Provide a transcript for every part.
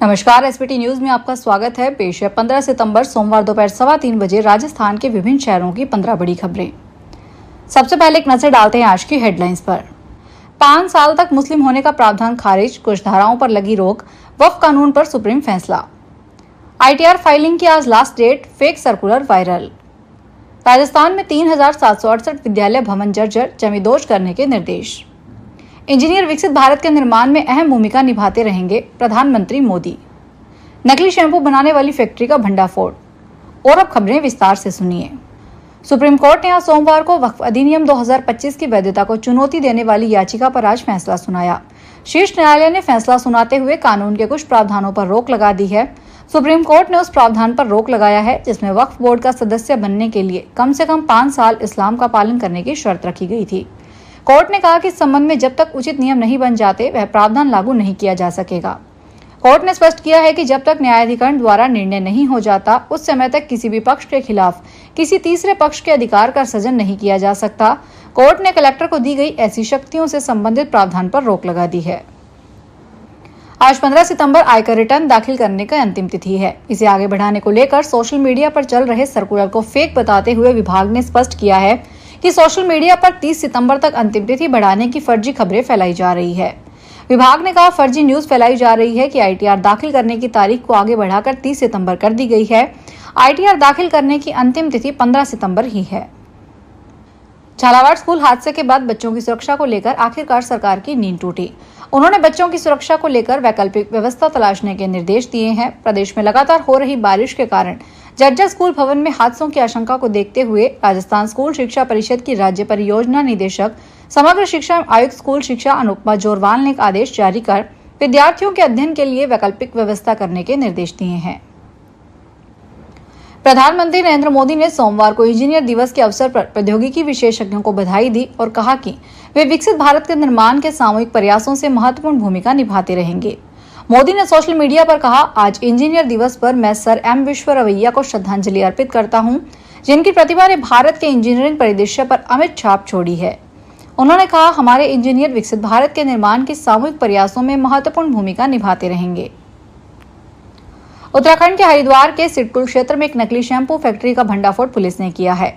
नमस्कार, SPT news में आपका स्वागत है। पेश है 15 सितंबर सोमवार दोपहर 3:15 बजे राजस्थान के विभिन्न शहरों की 15 बड़ी खबरें। सबसे पहले एक नजर डालते हैं आज की हेडलाइंस पर। 5 साल तक मुस्लिम होने का प्रावधान खारिज, कुछ धाराओं पर लगी रोक, वक्फ कानून पर सुप्रीम फैसला। आईटीआर फाइलिंग की आज last date, fake circular viral. Rajasthan में 3768 विद्यालय भवन जर्जर, जमींदोज करने के निर्देश। इंजीनियर विकसित भारत के निर्माण में अहम भूमिका निभाते रहेंगे, प्रधानमंत्री मोदी। नकली शैंपू बनाने वाली फैक्ट्री का भंडाफोड़। और अब खबरें विस्तार से सुनिए। सुप्रीम कोर्ट ने आज सोमवार को वक्फ अधिनियम 2025 की वैधता को चुनौती देने वाली याचिका पर आज फैसला सुनाया। शीर्ष न्यायालय ने फैसला सुनाते हुए कानून के कुछ प्रावधानों पर रोक लगा दी है। सुप्रीम कोर्ट ने उस प्रावधान पर रोक लगाया है जिसमें वक्फ बोर्ड का सदस्य बनने के लिए कम से कम 5 साल इस्लाम का पालन करने की शर्त रखी गई थी। कोर्ट ने कहा कि इस संबंध में जब तक उचित नियम नहीं बन जाते वह प्रावधान लागू नहीं किया जा सकेगा। कोर्ट ने स्पष्ट किया है कि जब तक न्यायाधिकरण द्वारा निर्णय नहीं हो जाता उस समय तक किसी भी पक्ष के खिलाफ किसी तीसरे पक्ष के अधिकार का सृजन नहीं किया जा सकता। कोर्ट ने कलेक्टर को दी गई ऐसी शक्तियों से संबंधित प्रावधान पर रोक लगा दी है। आज 15 सितंबर आयकर रिटर्न दाखिल करने का अंतिम तिथि है। इसे आगे बढ़ाने को लेकर सोशल मीडिया पर चल रहे सर्कुलर को फेक बताते हुए विभाग ने स्पष्ट किया है कि सोशल मीडिया पर 30 सितंबर तक अंतिम तिथि बढ़ाने की फर्जी खबरें फैलाई जा रही है। विभाग ने कहा, फर्जी न्यूज फैलाई जा रही है कि आईटीआर दाखिल करने की तारीख को आगे बढ़ाकर 30 सितंबर कर दी गई है। आईटीआर दाखिल करने की अंतिम तिथि 15 सितंबर ही है। झालावाड़ स्कूल हादसे के बाद बच्चों की सुरक्षा को लेकर आखिरकार सरकार की नींद टूटी। उन्होंने बच्चों की सुरक्षा को लेकर वैकल्पिक व्यवस्था तलाशने के निर्देश दिए हैं। प्रदेश में लगातार हो रही बारिश के कारण जर्जर स्कूल भवन में हादसों की आशंका को देखते हुए राजस्थान स्कूल शिक्षा परिषद की राज्य परियोजना निदेशक समग्र शिक्षा आयुक्त स्कूल शिक्षा अनुपमा जोरवाल ने एक आदेश जारी कर विद्यार्थियों के अध्ययन के लिए वैकल्पिक व्यवस्था करने के निर्देश दिए हैं। प्रधानमंत्री नरेंद्र मोदी ने सोमवार को इंजीनियर दिवस के अवसर पर प्रौद्योगिकी विशेषज्ञों को बधाई दी और कहा कि वे विकसित भारत के निर्माण के सामूहिक प्रयासों से महत्वपूर्ण भूमिका निभाते रहेंगे। मोदी ने सोशल मीडिया पर कहा, आज इंजीनियर दिवस पर मैं सर एम विश्वेश्वरैया को श्रद्धांजलि अर्पित करता हूं, जिनकी प्रतिभा ने भारत के इंजीनियरिंग परिदृश्य पर अमिट छाप छोड़ी है। उन्होंने कहा, हमारे इंजीनियर विकसित भारत के निर्माण के सामूहिक प्रयासों में महत्वपूर्ण भूमिका निभाते रहेंगे। उत्तराखंड के हरिद्वार के सिडकुल क्षेत्र में एक नकली शैंपू फैक्ट्री का भंडाफोड़ पुलिस ने किया है।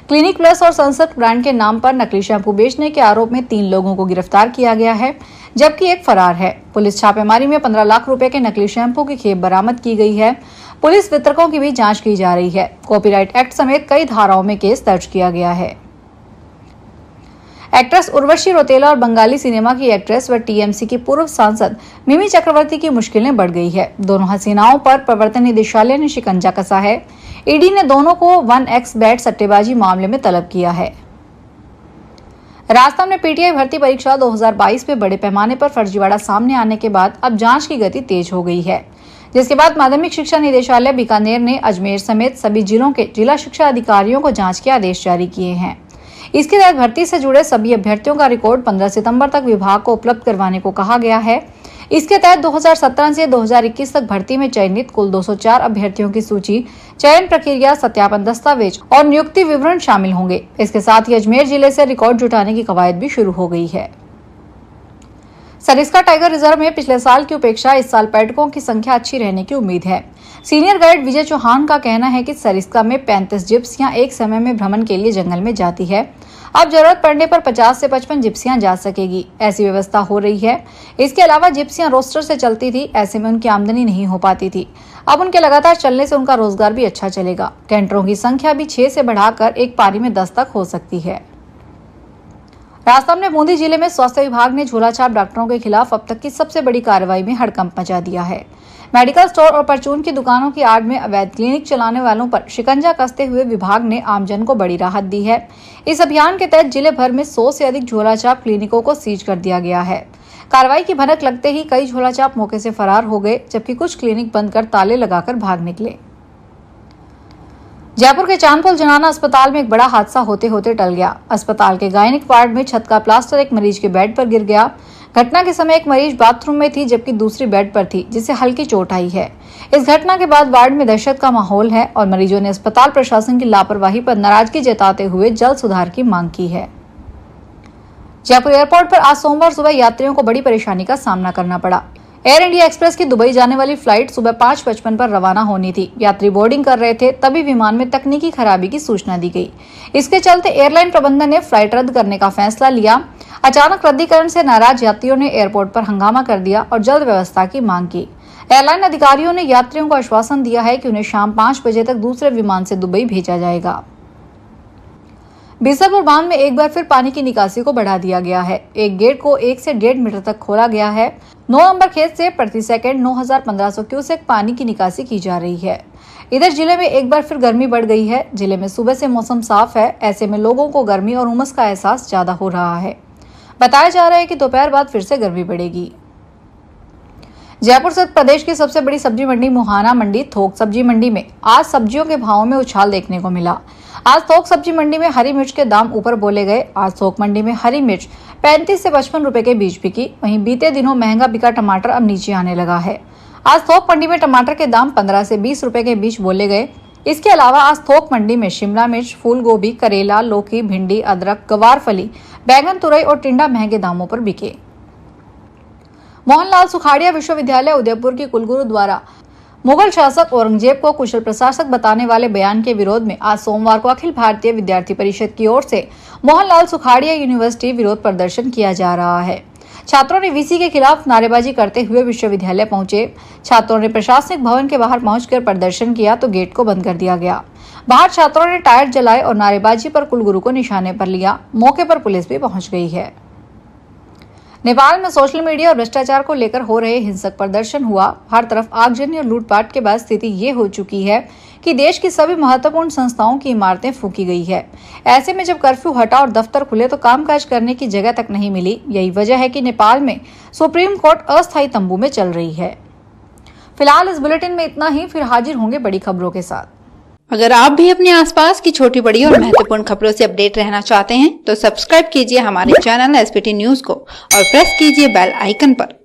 क्लिनिक प्लस और संसद ब्रांड के नाम पर नकली शैंपू बेचने के आरोप में 3 लोगों को गिरफ्तार किया गया है, जबकि एक फरार है। पुलिस छापेमारी में 15 लाख रुपए के नकली शैंपू की खेप बरामद की गई है। पुलिस वितरकों की भी जांच की जा रही है। कॉपीराइट एक्ट समेत कई धाराओं में केस दर्ज किया गया है। एक्ट्रेस उर्वशी रौतेला और बंगाली सिनेमा की एक्ट्रेस व टीएमसी की पूर्व सांसद मिमी चक्रवर्ती की मुश्किलें बढ़ गई है। दोनों हसीनाओं पर प्रवर्तन निदेशालय ने शिकंजा कसा है। ईडी ने दोनों को 1x बेट सट्टेबाजी मामले में तलब किया है। राजस्थान में पीटीआई भर्ती परीक्षा 2022 में बड़े पैमाने पर फर्जीवाड़ा सामने आने के बाद अब जांच की गति तेज हो गई है, जिसके बाद माध्यमिक शिक्षा निदेशालय बीकानेर ने अजमेर समेत सभी जिलों के जिला शिक्षा अधिकारियों को जांच के आदेश जारी किए हैं। इसके तहत भर्ती से जुड़े सभी अभ्यर्थियों का रिकॉर्ड 15 सितंबर तक विभाग को उपलब्ध करवाने को कहा गया है। इसके तहत 2017 से 2021 तक भर्ती में चयनित कुल 204 अभ्यर्थियों की सूची, चयन प्रक्रिया, सत्यापन दस्तावेज और नियुक्ति विवरण शामिल होंगे। इसके साथ ही अजमेर जिले से रिकॉर्ड जुटाने की कवायद भी शुरू हो गई है। सरिस्का टाइगर रिजर्व में पिछले साल की अपेक्षा इस साल पर्यटकों की संख्या अच्छी रहने की उम्मीद है। सीनियर गाइड विजय चौहान का कहना है कि सरिस्का में 35 जिप्सियां एक समय में भ्रमण के लिए जंगल में जाती है। अब जरूरत पड़ने पर 50 से 55 जिप्सियां जा सकेगी, ऐसी व्यवस्था हो रही है। इसके अलावा जिप्सियां रोस्टर से चलती थी, ऐसे में उनकी आमदनी नहीं हो पाती थी। अब उनके लगातार चलने से उनका रोजगार भी अच्छा चलेगा। कैंटरों की संख्या भी 6 से बढ़ाकर एक पारी में 10 तक हो सकती है। राजस्थान में बूंदी जिले में स्वास्थ्य विभाग ने झोलाछाप डॉक्टरों के खिलाफ अब तक की सबसे बड़ी कार्रवाई में हड़कंप मचा दिया है। मेडिकल स्टोर और परचून की दुकानों की आड़ में अवैध क्लिनिक चलाने वालों पर शिकंजा कसते हुए विभाग ने आमजन को बड़ी राहत दी है। इस अभियान के तहत जिले भर में 100 से अधिक झोलाछाप क्लिनिकों को सीज कर दिया गया है। कार्रवाई की भनक लगते ही कई झोलाछाप मौके से फरार हो गए, जबकि कुछ क्लिनिक बंद कर ताले लगाकर भाग निकले। जयपुर के चांदपोल जनाना अस्पताल में एक बड़ा हादसा होते होते टल गया। अस्पताल के गायनिक वार्ड में छत का प्लास्टर एक मरीज के बेड पर गिर गया। घटना के समय एक मरीज बाथरूम में थी, जबकि दूसरी बेड पर थी, जिसे हल्की चोट आई है। इस घटना के बाद वार्ड में दहशत का माहौल है और मरीजों ने अस्पताल प्रशासन की लापरवाही पर नाराजगी जताते हुए जल्द सुधार की मांग की है। जयपुर एयरपोर्ट पर आज सोमवार सुबह यात्रियों को बड़ी परेशानी का सामना करना पड़ा। एयर इंडिया एक्सप्रेस की दुबई जाने वाली फ्लाइट सुबह 5:55 पर रवाना होनी थी। यात्री बोर्डिंग कर रहे थे, तभी विमान में तकनीकी खराबी की सूचना दी गई। इसके चलते एयरलाइन प्रबंधन ने फ्लाइट रद्द करने का फैसला लिया। अचानक रद्दीकरण से नाराज यात्रियों ने एयरपोर्ट पर हंगामा कर दिया और जल्द व्यवस्था की मांग की। एयरलाइन अधिकारियों ने यात्रियों को आश्वासन दिया है कि उन्हें शाम 5 बजे तक दूसरे विमान से दुबई भेजा जाएगा। बीसलपुर बांध में एक बार फिर पानी की निकासी को बढ़ा दिया गया है। एक गेट को 1 से 1.5 मीटर तक खोला गया है। 9 नंबर खेत से प्रति सेकंड 9,1500 क्यूसेक पानी की निकासी की जा रही है। इधर जिले में एक बार फिर गर्मी बढ़ गई है। जिले में सुबह से मौसम साफ है, ऐसे में लोगों को गर्मी और उमस का एहसास ज्यादा हो रहा है। बताया जा रहा है कि दोपहर बाद फिर से गर्मी बढ़ेगी। जयपुर सहित प्रदेश की सबसे बड़ी सब्जी मंडी मुहाना मंडी थोक सब्जी मंडी में आज सब्जियों के भावों में उछाल देखने को मिला। आज थोक सब्जी मंडी में हरी मिर्च के दाम ऊपर बोले गए। आज थोक मंडी में हरी मिर्च 35 से 55 रुपए के बीच बिकी। वहीं बीते दिनों महंगा बिका टमाटर अब नीचे आने लगा है। आज थोक मंडी में टमाटर के दाम 15 से 20 रुपए के बीच बोले गए। इसके अलावा आज थोक मंडी में शिमला मिर्च, फूल गोभी, करेला, लौकी, भिंडी, अदरक, गवारफली, बैंगन, तुरई और टिंडा महंगे दामों पर बिके। मोहनलाल सुखाड़िया विश्वविद्यालय उदयपुर के कुलगुरु द्वारा मुगल शासक औरंगजेब को कुशल प्रशासक बताने वाले बयान के विरोध में आज सोमवार को अखिल भारतीय विद्यार्थी परिषद की ओर से मोहनलाल सुखाड़िया यूनिवर्सिटी विरोध प्रदर्शन किया जा रहा है। छात्रों ने वीसी के खिलाफ नारेबाजी करते हुए विश्वविद्यालय पहुंचे। छात्रों ने प्रशासनिक भवन के बाहर पहुंचकर प्रदर्शन किया तो गेट को बंद कर दिया गया। बाहर छात्रों ने टायर जलाए और नारेबाजी पर कुलगुरु को निशाने पर लिया। मौके पर पुलिस भी पहुंच गई है। नेपाल में सोशल मीडिया और भ्रष्टाचार को लेकर हो रहे हिंसक प्रदर्शन हुआ। हर तरफ आगजनी और लूटपाट के बाद स्थिति ये हो चुकी है कि देश की सभी महत्वपूर्ण संस्थाओं की इमारतें फूकी गई है। ऐसे में जब कर्फ्यू हटा और दफ्तर खुले तो कामकाज करने की जगह तक नहीं मिली। यही वजह है कि नेपाल में सुप्रीम कोर्ट अस्थायी तंबू में चल रही है। फिलहाल इस बुलेटिन में इतना ही, फिर हाजिर होंगे बड़ी खबरों के साथ। अगर आप भी अपने आसपास की छोटी बड़ी और महत्वपूर्ण खबरों से अपडेट रहना चाहते हैं तो सब्सक्राइब कीजिए हमारे चैनल एसपीटी न्यूज को और प्रेस कीजिए बेल आइकन पर।